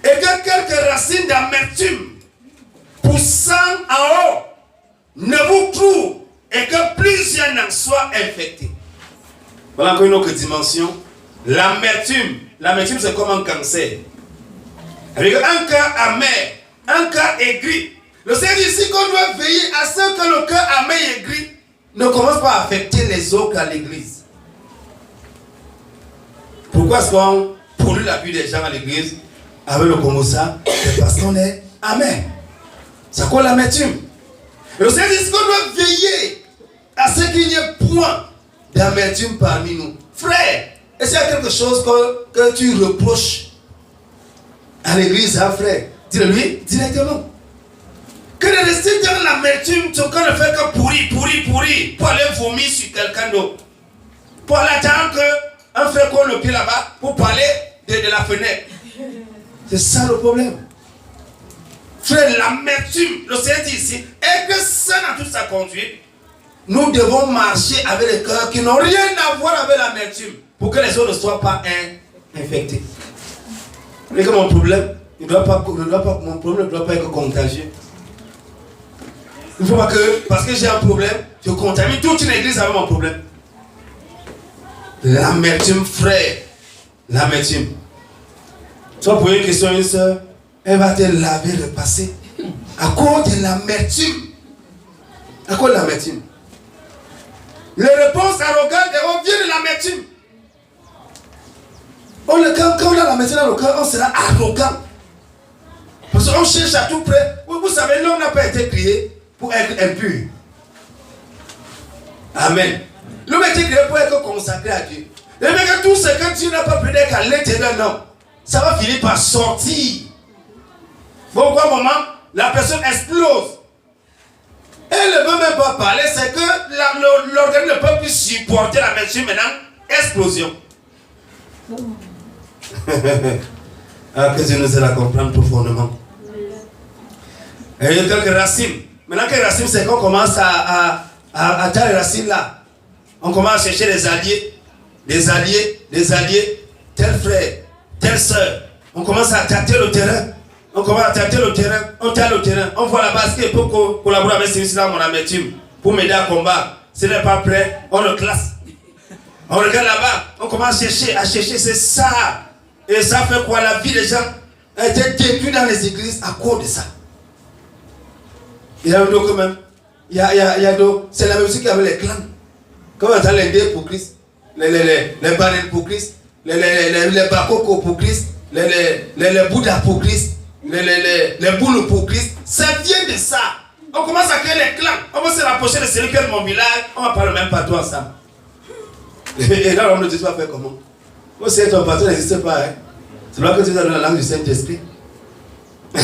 A: Et que quelques racines d'amertume poussant en haut ne vous trouvent et que plusieurs en soient infectés. Voilà encore une autre dimension. L'amertume. L'amertume, c'est comme un cancer. Avec un cœur amer, un cœur aigri. Le Seigneur dit ici qu'on doit veiller à ce que le cœur amer et aigri ne commence pas à affecter les autres à l'église. Pourquoi est-ce qu'on pollue la vie des gens à l'église avec le commensal? C'est parce qu'on est amer. C'est quoi l'amertume? Le Seigneur dit qu'on doit veiller à ce qu'il n'y ait point d'amertume parmi nous. Frère, est-ce qu'il y a quelque chose que tu reproches à l'église, hein, frère? Dis-le-lui directement. Que de rester dans l'amertume, ton cœur ne fait que pourrir, pour aller vomir sur quelqu'un d'autre. Pour aller attendre qu'un frère colle le pied là-bas pour parler de la fenêtre. C'est ça le problème. Frère, l'amertume, le Seigneur dit ici, est que saint dans toute sa conduite, nous devons marcher avec les cœurs qui n'ont rien à voir avec l'amertume pour que les autres ne soient pas infectés. Et que mon problème, mon problème ne doit pas être contagieux. Il ne faut pas que, parce que j'ai un problème, je contamine toute une église avec mon problème. L'amertume, frère. L'amertume. Tu vas poser une question à une soeur, elle va te laver le passé. À cause de l'amertume. À cause de l'amertume. Les réponses arrogantes viennent de l'amertume. Quand on a l'amertume dans le cœur, on sera arrogant. Parce qu'on cherche à tout près. Vous savez, l'homme n'a pas été créé pour être impur. Amen. L'homme a été créé pour être consacré à Dieu. Et bien que tout ce que Dieu n'a pas pu dire qu'à l'intérieur, non, ça va finir par sortir. Pourquoi, maman? La personne explose. Elle ne veut même pas parler, c'est que l'organisme ne peut plus supporter la mesure maintenant. Explosion. Alors que Dieu nous aide à comprendre profondément. Et il y a quelques racines. Maintenant que les racines, c'est qu'on commence à atteindre les racines là. On commence à chercher des alliés, tel frère, telle soeur. On commence à tâter le terrain. On commence à tâter le terrain. On tâte le terrain. On voit là-bas ce qui peut collaborer avec celui-là, mon amertume, pour m'aider à combattre. S'il n'est pas prêt, on le classe. On regarde là-bas. On commence à chercher. C'est ça. Et ça fait quoi? La vie des gens a été détruite dans les églises à cause de ça. Il y a d'autres quand même. Il y a d'autres. C'est la même chose qu'avec les clans. Quand on entend les dés pour Christ, les barils pour Christ, les bakoko pour Christ, les bouddhas pour Christ, les boules pour Christ, ça vient de ça. On commence à créer les clans. On va se rapprocher de celui qui est de mon village. On va parler même pas toi ensemble. Et là, l'homme de Dieu va faire comment? Moi, si ton patron n'existe pas, hein? C'est là que tu as donné la langue du Saint-Esprit. Il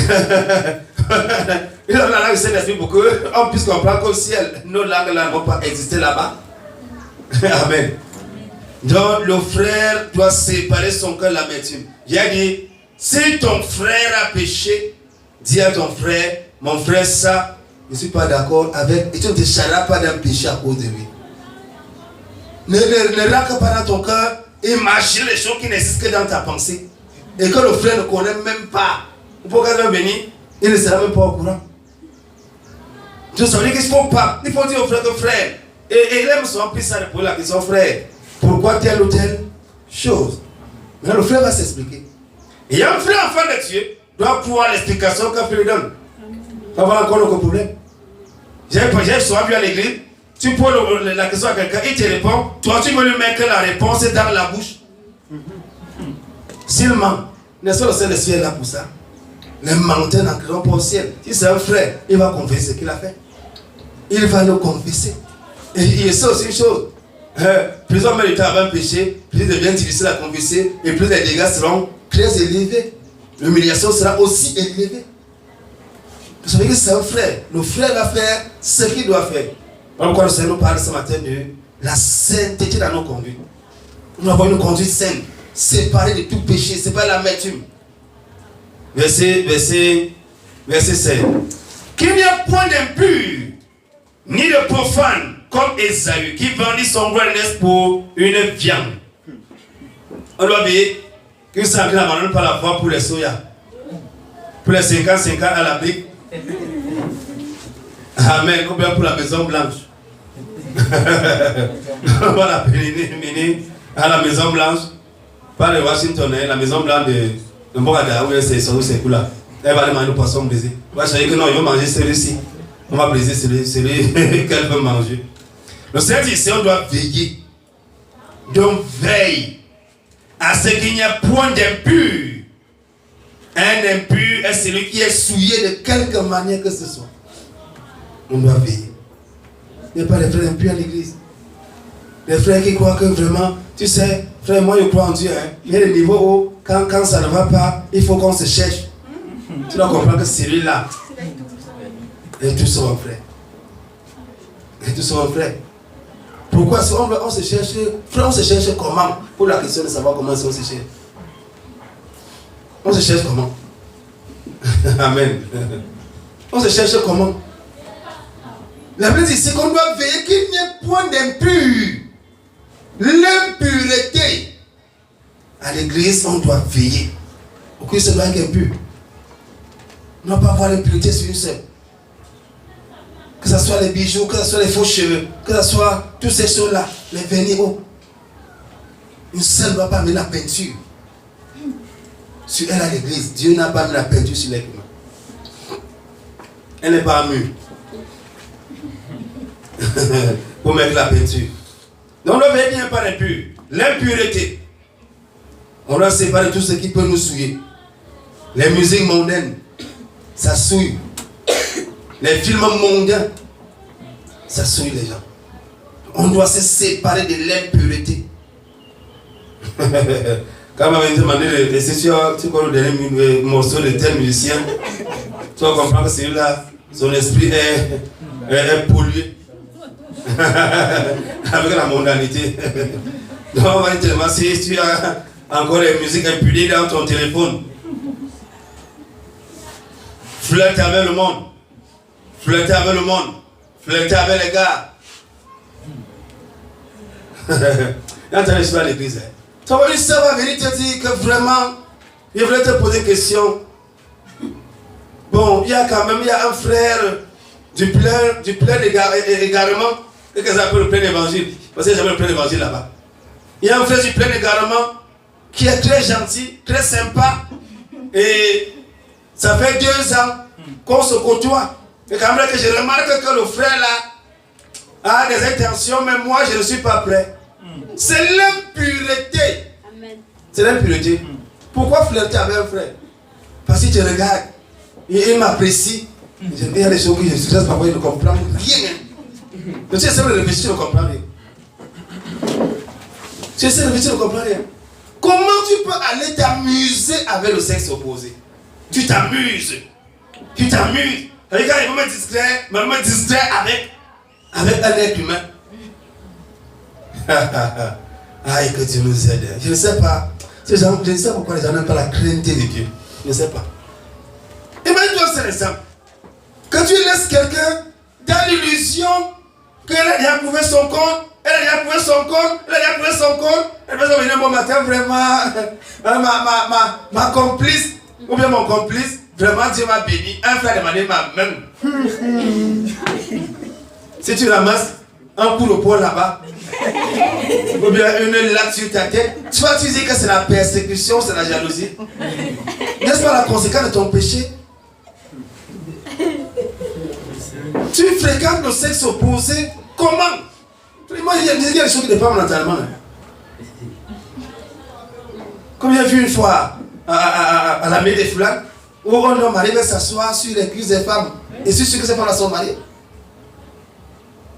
A: donne la langue du Saint-Esprit pour qu'on puisse comprendre qu'au ciel, nos langues là ne vont pas exister là-bas. Amen. Donc, le frère doit séparer son cœur de l'amertume. J'ai dit, si ton frère a péché, dis à ton frère, mon frère, ça, je ne suis pas d'accord avec, et tu ne te chargeras pas d'un péché à cause de lui. Ne racle pas dans ton cœur, imagine les choses qui n'existent que dans ta pensée. Et que le frère ne connaît même pas. Pourquoi il va venir, il ne sera même pas au courant. Je savais qu'il ne faut pas. Il faut dire au frère que frère. Et il aime son plus ça pour la question, frère. Pourquoi telle ou telle chose? Maintenant, le frère va s'expliquer. Et un frère enfant de Dieu doit pouvoir l'explication qu'un frère lui donne. Pas avoir encore le problème. J'ai souvent vu à l'église. Tu poses la question à quelqu'un, il te répond. Toi, tu veux lui mettre la réponse dans la bouche. S'il ment, n'est-ce pas le Saint-Esprit est là pour ça? Les menteurs n'entreront pas au ciel. Si c'est un frère, il va confesser ce qu'il a fait. Il va le confesser. Et il sait aussi une chose. Plus on met du temps avant un péché, plus il devient difficile à confesser et plus les dégâts seront très élevés. L'humiliation sera aussi élevée. Vous savez que c'est un frère. Le frère va faire ce qu'il doit faire. Pourquoi le Seigneur nous parle ce matin de la sainteté dans nos conduites. Nous devons avoir une conduite saine, séparée de tout péché, c'est pas l'amertume. Verset 16. Qu'il n'y a point d'impur, ni de profane, comme Esaü, qui vendit son wellness pour une viande. On doit veiller que ça n'abandonne pas la voie pour les soya. Pour les 50 à la brique. Amen. Ou bien pour la Maison Blanche. On va l'appeler à la Maison Blanche. Pas de Washington, la Maison Blanche de Mbogada, où c'est là. Elle va aller manger le poisson brisé. On va savoir que non, ils vont manger celui-ci. On va briser celui qu'elle veut manger. Le Seigneur dit ici, on doit veiller. Donc veille à ce qu'il n'y a point d'impur. Un impur est celui qui est souillé de quelque manière que ce soit. On doit veiller. Il n'y a pas de frères impurs à l'église. Les frères qui croient que vraiment, tu sais, frère, moi je crois en Dieu. Hein. Il y a des niveaux où, quand ça ne va pas, il faut qu'on se cherche. Tu dois comprendre que c'est celui-là. Et tous sont frères. Et tous sont frères. Pourquoi on se cherche, frère, on se cherche comment? Pour la question de savoir comment on se cherche. On se cherche comment? Amen. On se cherche comment? La Bible dit qu'on doit veiller qu'il n'y ait point d'impur. L'impureté. À l'église, on doit veiller. Pourquoi ça doit être impur? On ne doit pas avoir l'impureté sur une seule. Que ce soit les bijoux, que ce soit les faux cheveux, que ce soit toutes ces choses-là, les vernis hauts. Une seule ne doit pas mettre la peinture sur elle à l'église. Dieu n'a pas mis la peinture sur les humains. Elle n'est pas mûre pour mettre la peinture. Donc, on doit veiller bien par l'impur. L'impureté. On doit séparer tout ce qui peut nous souiller. Les musiques mondaines, ça souille. Les films mondains, ça souille les gens. On doit se séparer de l'impureté. Quand on m'a demandé si tu connais le dernier morceau de tel musicien, tu vas comprendre que celui-là, son esprit est pollué avec la mondanité. Donc on va dire tellement si tu as encore des musiques impudées dans ton téléphone, flirte avec le monde, flirte avec le monde, flirte avec les gars. Attends, je suis à l'église. Tu vas lui savoir venir te dire que vraiment, il voulait te poser une question. Bon, il y a quand même un frère du plein d'égarement, et que ça s'appelle le plein évangile. Parce que j'avais le plein évangile là-bas. Il y a un frère du plein égarement qui est très gentil, très sympa. Et ça fait 2 ans qu'on se côtoie. Et quand même que je remarque que le frère là a des intentions, mais moi je ne suis pas prêt. C'est l'impureté. C'est l'impureté. Pourquoi flirter avec un frère? Parce que tu regardes, il m'apprécie. Il y a des choses que je ne sais pas, il ne comprend rien. Mais tu essaies de réfléchir, tu ne comprends rien. Tu essaies de réfléchir, tu ne comprends rien. Comment tu peux aller t'amuser avec le sexe opposé? Tu t'amuses. Tu t'amuses. Regarde, il va me distraire avec un être humain. Aïe, que Dieu nous aide. Je ne sais pas. Je ne sais pas pourquoi les gens n'ont pas la crainte de Dieu. Je ne sais pas. Imagine-toi cet exemple. Quand tu laisses quelqu'un dans l'illusion qu'elle a déjà prouvé son compte, elle va venir bon matin, vraiment, ma complice, ou bien mon complice, vraiment Dieu m'a béni. Un frère a demandé ma main. Si tu ramasses un coup de poing là-bas, ou bien une latte sur ta tête, tu vas te dire que c'est la persécution, c'est la jalousie. N'est-ce pas la conséquence de ton péché? Tu fréquentes le sexe opposé, comment? Moi, il y a des choses qui ne dépendent pas mentalement. Comme j'ai vu une fois à la mairie des Foulan, où un homme arrive à s'asseoir sur les cuisses des femmes, et c'est sûr que ces femmes sont mariées.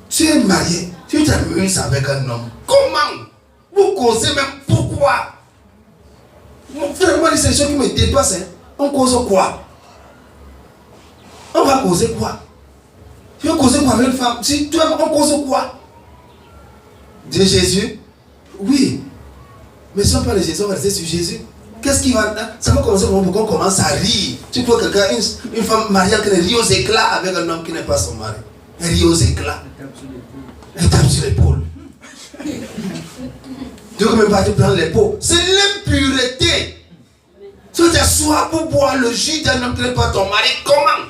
A: Tu es marié, tu t'amuses avec un homme. Comment? Vous causez même pourquoi? Mon frère, moi, c'est des choses qui me dépassent. Hein. On cause quoi? On va causer quoi? Tu vas causer quoi avec une femme? On cause quoi? De Jésus? Oui. Mais si on parle de Jésus, on va rester sur Jésus. Qu'est-ce qui va... Ça va commencer pour qu'on commence à rire. Tu vois quelqu'un, une femme mariée qui rit aux éclats avec un homme qui n'est pas son mari. Elle rit aux éclats. Elle tape sur l'épaule. Tu ne peux même pas te prendre l'épaule. C'est l'impureté. Tu t'assois pour boire le jus d'un homme qui n'est pas ton mari. Comment?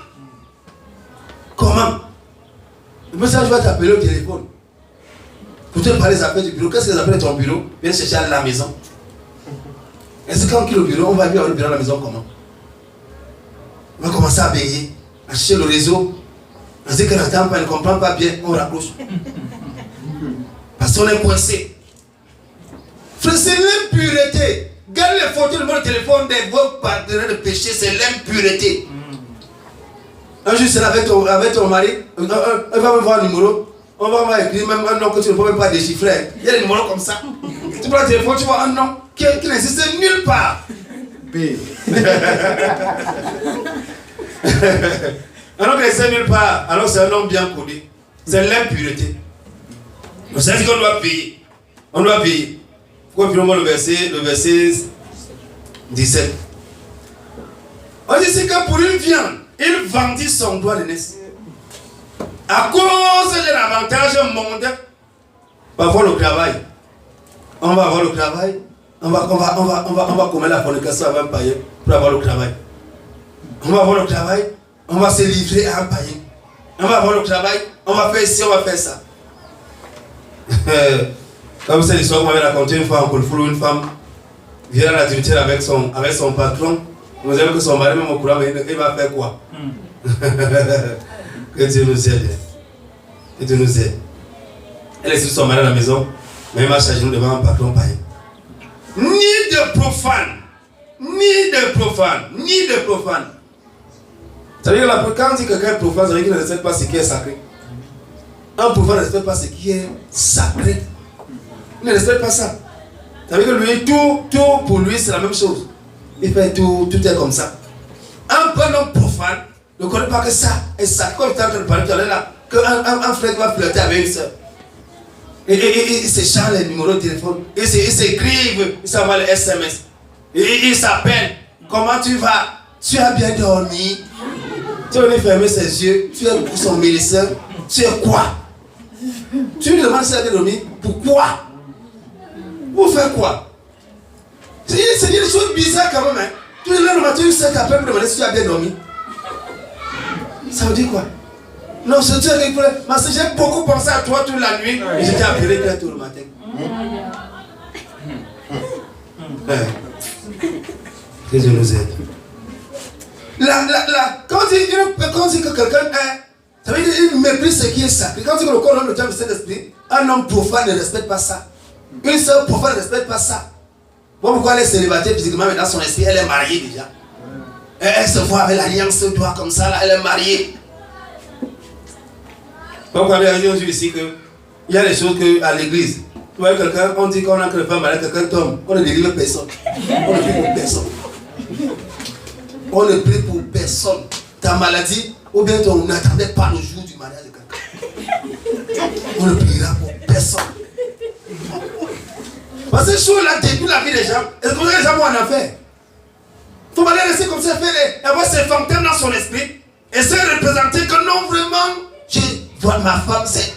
A: Comment? Le message va t'appeler au téléphone. Pour te parler des affaires du bureau. Qu'est-ce que les appellent ton bureau? Viens chercher à la maison. Est-ce que quand on quitte le bureau, on va vivre le bureau à la maison comment? On va commencer à veiller, à chercher le réseau. On sait qu'elle n'attend pas, elle ne comprend pas bien, on raccroche. Parce qu'on est coincé. Frère, c'est l'impureté. Garde les photos de mon téléphone de vos partenaires de péché, c'est l'impureté. Un jour, c'est avec ton mari, on va me voir un numéro. On va écrire même un nom que tu ne peux même pas déchiffrer. Il y a des numéros comme ça. Tu prends le téléphone, tu vois un nom qui n'existe nulle part. Un nom qui n'existe nulle part, alors c'est un nom bien connu. C'est l'impureté. C'est ce qu'on doit payer. On doit payer. Pourquoi finalement le verset 17. On dit que pour une viande, il vendit son doigt de naissance. À cause d'un avantage mondain, parfois le travail. On va avoir le travail, on va commettre la fornication avec un païen pour avoir le travail. On va avoir le travail, on va se livrer à un païen. On va avoir le travail, on va faire ci, on va faire ça. Comme c'est l'histoire qu'on m'avait raconté une fois en Colfoulou, une femme vient à l'adultère avec son patron. Vous savez que son mari, même au courant, il va faire quoi? Que Dieu nous aide. Que Dieu nous aide. Elle est sur son mari à la maison, mais il va charger nous devant un patron païen. Ni de profane, ni de profane, ni de profane. Ça veut dire que quand on dit que quelqu'un est profane, ça veut dire qu'il ne respecte pas ce qui est sacré. Un profane ne respecte pas ce qui est sacré. Il ne respecte pas ça. Ça veut dire que lui, tout pour lui, c'est la même chose. Il fait tout est comme ça. Un bon homme profane ne connaît pas que ça est sacré. Comme tu es en train de parler tout à l'heure là, qu'un frère va flirter avec une soeur. Et il s'échange les numéros de téléphone. Ils s'écrivent, ils s'envoient les SMS. Et ils s'appellent. Comment tu vas? Tu as bien dormi? Tu es venu fermer ses yeux. Tu es son médecin. Tu es quoi? Tu lui demandes si elle a bien dormi. Pourquoi? Pour faire quoi? C'est des choses bizarres quand même. Hein? Tous les lendemains, tu sais qu'après me demander si tu as bien dormi. Ça veut dire quoi? Non, c'est Dieu qui voulait. Parce que j'ai beaucoup pensé à toi toute la nuit. Et j'étais appelé très tôt le matin. Que Dieu nous aide. Quand on dit que quelqu'un est, ça veut dire qu'il méprise ce qui est sacré. Quand on dit que le corps de Dieu du Saint-Esprit, un homme profane ne respecte pas ça. Une sœur profane ne respecte pas ça. Bon, pourquoi elle est célibataire physiquement, mais dans son esprit, elle est mariée déjà. Elle se voit avec l'alliance de doigt comme ça, là, elle est mariée. Donc, on a dit aujourd'hui ici qu'il y a des choses qu'à l'église, tu vois quelqu'un, on dit qu'on a que le femme malade, quelqu'un tombe, on ne délivre personne. On ne prie pour personne. On ne prie pour personne. Ta maladie, ou bien on n'attendait pas le jour du mariage de quelqu'un. On ne priera pour personne. Parce que ce jour-là détruit la vie des gens. Et c'est comme ça que les gens vont en affaire. Il ne faut pas les laisser comme ça faire. Avoir ces fantômes dans son esprit. Et se représenter que non, vraiment, je vois ma femme, c'est